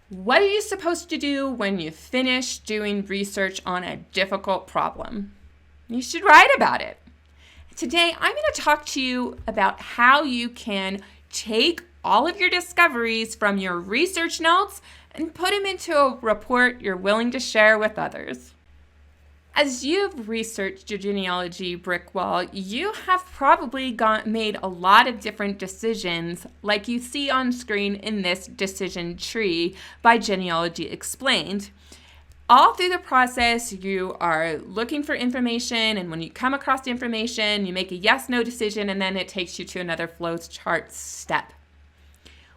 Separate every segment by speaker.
Speaker 1: What are you supposed to do when you finish doing research on a difficult problem? You should write about it. Today, I'm going to talk to you about how you can take all of your discoveries from your research notes and put them into a report you're willing to share with others. As you've researched your genealogy brick wall, you have probably made a lot of different decisions like you see on screen in this decision tree by Genealogy Explained. All through the process, you are looking for information, and when you come across the information, you make a yes-no decision, and then it takes you to another flowchart step.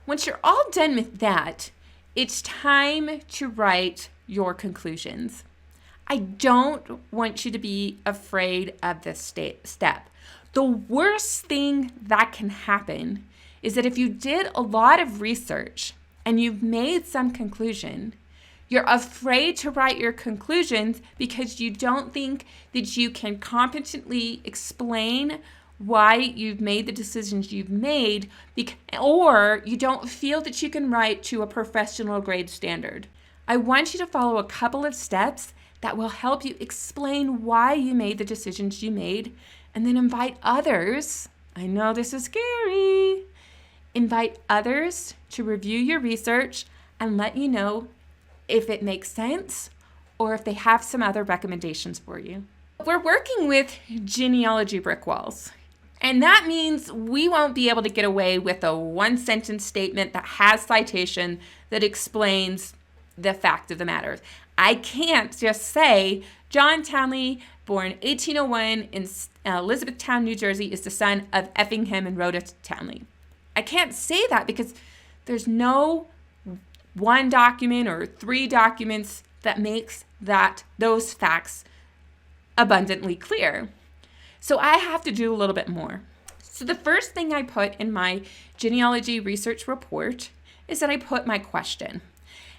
Speaker 1: Once you're all done with that, it's time to write your conclusions. I don't want you to be afraid of this step. The worst thing that can happen is that if you did a lot of research and you've made some conclusion, you're afraid to write your conclusions because you don't think that you can competently explain why you've made the decisions you've made, or you don't feel that you can write to a professional grade standard. I want you to follow a couple of steps that will help you explain why you made the decisions you made, and then invite others, I know this is scary, invite others to review your research and let you know if it makes sense or if they have some other recommendations for you. We're working with genealogy brick walls, and that means we won't be able to get away with a one-sentence statement that has citation that explains the fact of the matter. I can't just say John Townley, born 1801 in Elizabethtown, New Jersey, is the son of Effingham and Rhoda Townley. I can't say that because there's no one document or three documents that makes those facts abundantly clear. So I have to do a little bit more. So the first thing I put in my genealogy research report is that I put my question.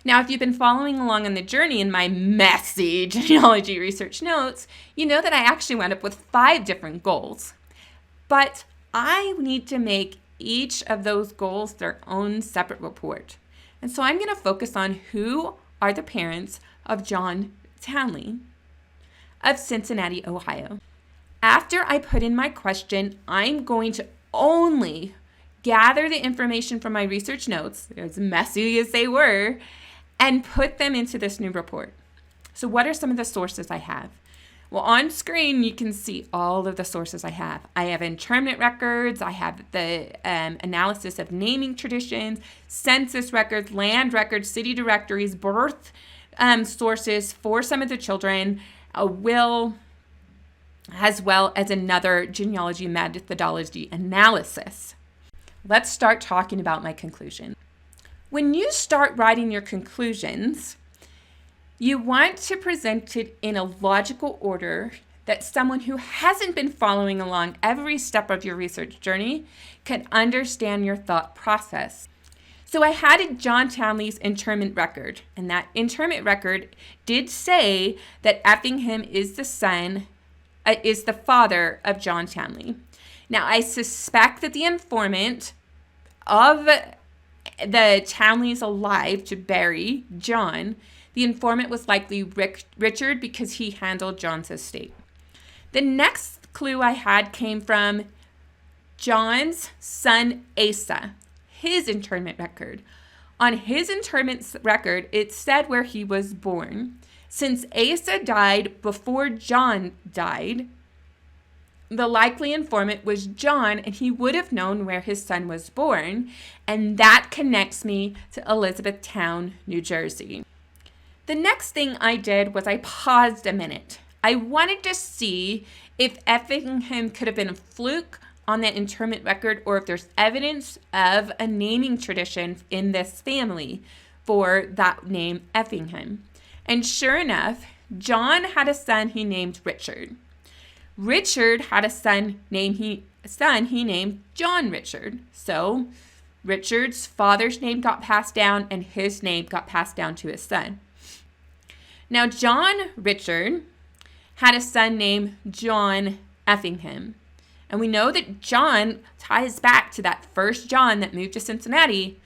Speaker 1: Now, if you've been following along on the journey in my messy genealogy research notes, you know that I actually went up with 5 different goals. But I need to make each of those goals their own separate report. And so I'm going to focus on who are the parents of John Townley of Cincinnati, Ohio. After I put in my question, I'm going to only gather the information from my research notes, as messy as they were, and put them into this new report. So what are some of the sources I have? Well, on screen, you can see all of the sources I have. I have interment records. I have the analysis of naming traditions, census records, land records, city directories, birth sources for some of the children, a will, as well as another genealogy methodology analysis. Let's start talking about my conclusion. When you start writing your conclusions, you want to present it in a logical order that someone who hasn't been following along every step of your research journey can understand your thought process. So I had John Townley's interment record, and that interment record did say that Effingham is the father of John Townley. Now, I suspect that the informant of the Townleys alive to bury John, the informant was likely Richard because he handled John's estate. The next clue I had came from John's son Asa, his interment record. On his interment record, it said where he was born. Since Asa died before John died, the likely informant was John, and he would have known where his son was born, and that connects me to Elizabethtown, New Jersey. The next thing I did was I paused a minute. I wanted to see if Effingham could have been a fluke on that interment record or if there's evidence of a naming tradition in this family for that name Effingham. And sure enough, John had a son he named Richard. Richard had a son he named John Richard. So Richard's father's name got passed down and his name got passed down to his son. Now, John Richard had a son named John Effingham. And we know that John ties back to that first John that moved to Cincinnati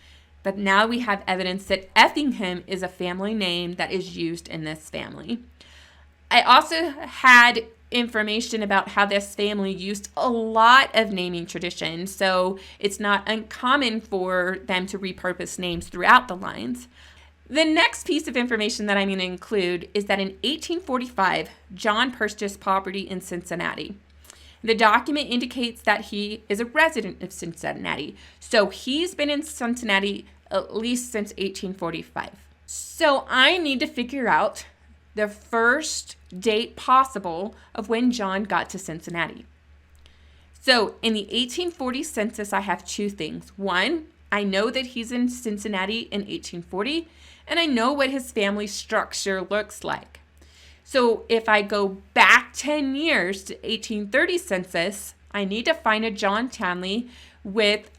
Speaker 1: but now we have evidence that Effingham is a family name that is used in this family. I also had information about how this family used a lot of naming traditions, so it's not uncommon for them to repurpose names throughout the lines. The next piece of information that I'm going to include is that in 1845, John purchased property in Cincinnati. The document indicates that he is a resident of Cincinnati, so he's been in Cincinnati at least since 1845. So I need to figure out the first date possible of when John got to Cincinnati. So in the 1840 census, I have two things. One, I know that he's in Cincinnati in 1840, and I know what his family structure looks like. So if I go back 10 years to 1830 census, I need to find a John Townley with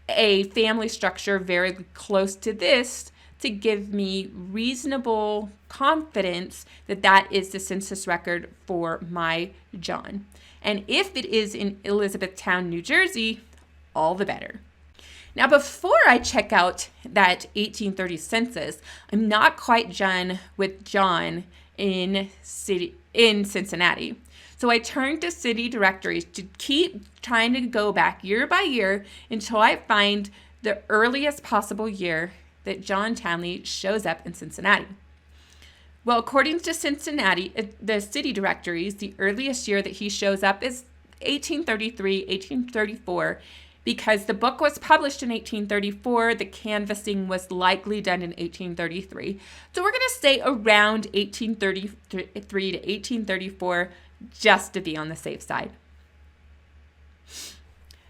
Speaker 1: a family structure very close to this to give me reasonable confidence that that is the census record for my John. And if it is in Elizabethtown, New Jersey, all the better. Now, before I check out that 1830 census, I'm not quite done with John in Cincinnati. So I turned to city directories to keep trying to go back year by year until I find the earliest possible year that John Townley shows up in Cincinnati. Well, according to Cincinnati, the city directories, the earliest year that he shows up is 1833, 1834, because the book was published in 1834, the canvassing was likely done in 1833. So we're going to stay around 1833 to 1834 just to be on the safe side.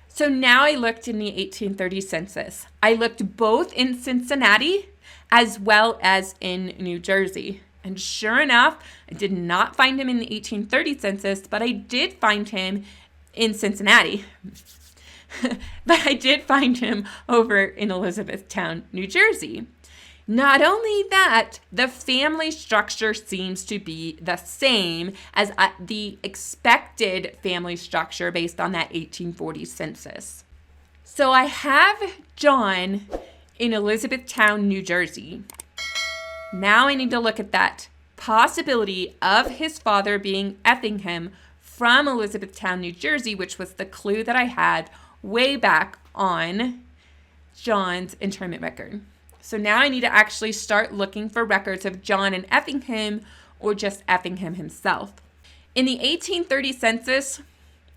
Speaker 1: So now I looked in the 1830 census. I looked both in Cincinnati as well as in New Jersey. And sure enough, I did not find him in the 1830 census, but I did find him in Cincinnati. But I did find him over in Elizabethtown, New Jersey. Not only that, the family structure seems to be the same as the expected family structure based on that 1840 census. So I have John in Elizabethtown, New Jersey. Now I need to look at that possibility of his father being Effingham from Elizabethtown, New Jersey, which was the clue that I had way back on John's interment record. So now I need to actually start looking for records of John and Effingham or just Effingham himself. In the 1830 census,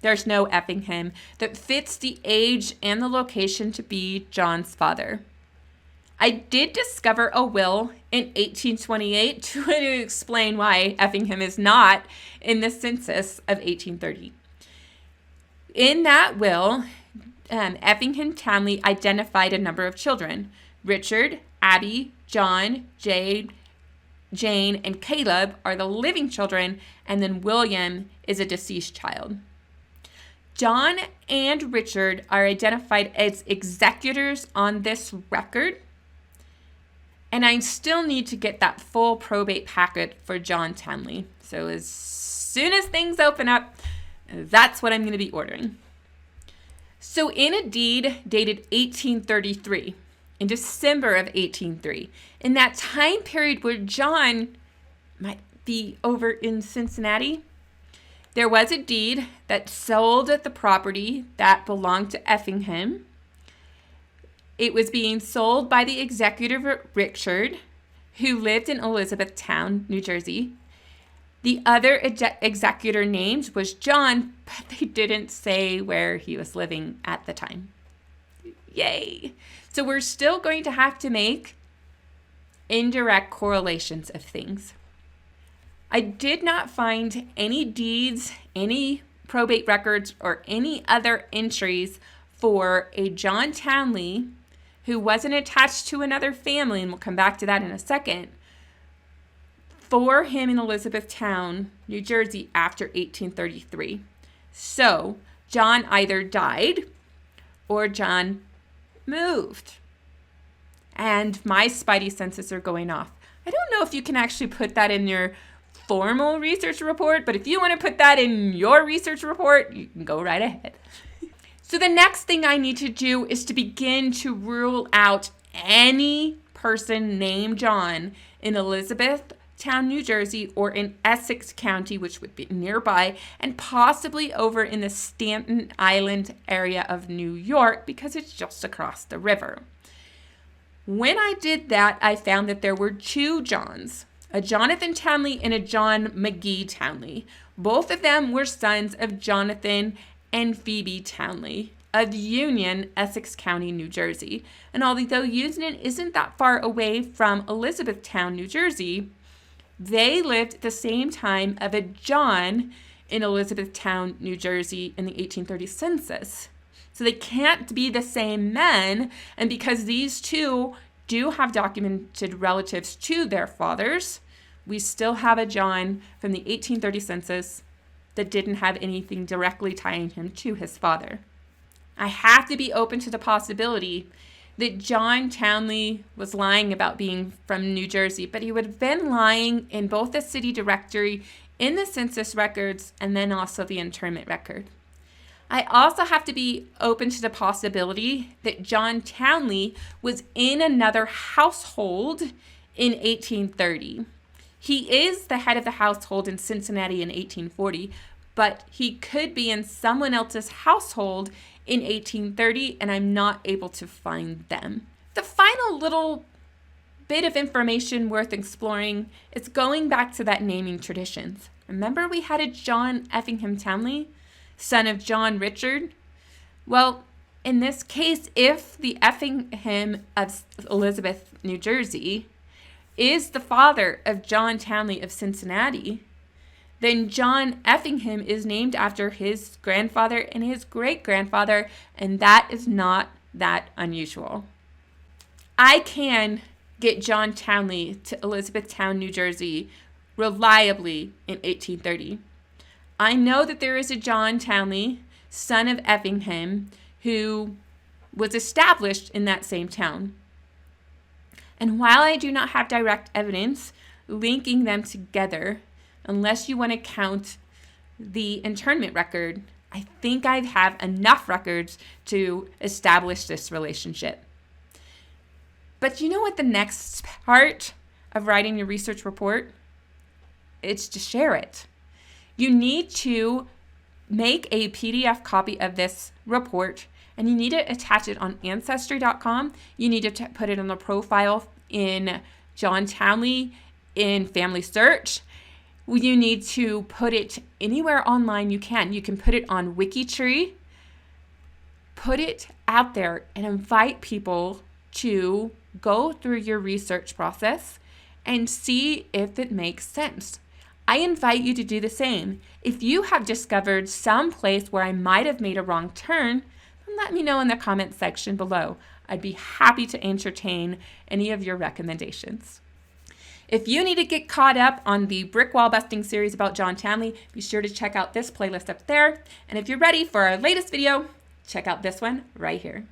Speaker 1: there's no Effingham that fits the age and the location to be John's father. I did discover a will in 1828 to explain why Effingham is not in the census of 1830. In that will, Effingham Townley identified a number of children. Richard, Abby, John, Jane, and Caleb are the living children, and then William is a deceased child. John and Richard are identified as executors on this record, and I still need to get that full probate packet for John Townley. So as soon as things open up, that's what I'm going to be ordering. So in a deed dated 1833, in December of 1803, in that time period where John might be over in Cincinnati, there was a deed that sold the property that belonged to Effingham. It was being sold by the executor Richard, who lived in Elizabethtown, New Jersey. The other executor named was John, but they didn't say where he was living at the time. Yay! So we're still going to have to make indirect correlations of things. I did not find any deeds, any probate records, or any other entries for a John Townley who wasn't attached to another family, and we'll come back to that in a second, for him in Elizabethtown, New Jersey after 1833. So John either died or John moved. And my spidey senses are going off. I don't know if you can actually put that in your formal research report, but if you want to put that in your research report, you can go right ahead. So the next thing I need to do is to begin to rule out any person named John in Elizabethtown, New Jersey, or in Essex County, which would be nearby, and possibly over in the Staten Island area of New York because it's just across the river. When I did that, I found that there were 2 Johns, a Jonathan Townley and a John McGee Townley. Both of them were sons of Jonathan and Phoebe Townley of Union, Essex County, New Jersey. And although Union isn't that far away from Elizabethtown, New Jersey, they lived at the same time of a John in Elizabethtown, New Jersey in the 1830 census. So they can't be the same men, and because these 2 do have documented relatives to their fathers, we still have a John from the 1830 census that didn't have anything directly tying him to his father. I have to be open to the possibility that John Townley was lying about being from New Jersey, but he would have been lying in both the city directory, in the census records, and then also the internment record. I also have to be open to the possibility that John Townley was in another household in 1830. He is the head of the household in Cincinnati in 1840, but he could be in someone else's household in 1830, and I'm not able to find them. The final little bit of information worth exploring is going back to that naming traditions. Remember we had a John Effingham Townley, son of John Richard? Well, in this case, if the Effingham of Elizabeth, New Jersey, is the father of John Townley of Cincinnati, then John Effingham is named after his grandfather and his great-grandfather, and that is not that unusual. I can get John Townley to Elizabethtown, New Jersey, reliably in 1830. I know that there is a John Townley, son of Effingham, who was established in that same town. And while I do not have direct evidence linking them together, unless you want to count the internment record, I think I have enough records to establish this relationship. But you know what the next part of writing your research report? It's to share it. You need to make a PDF copy of this report, and you need to attach it on Ancestry.com. You need to put it on the profile in John Townley in Family Search. You need to put it anywhere online you can. You can put it on WikiTree. Put it out there and invite people to go through your research process and see if it makes sense. I invite you to do the same. If you have discovered some place where I might have made a wrong turn, then let me know in the comments section below. I'd be happy to entertain any of your recommendations. If you need to get caught up on the brick wall busting series about John Townley, be sure to check out this playlist up there. And if you're ready for our latest video, check out this one right here.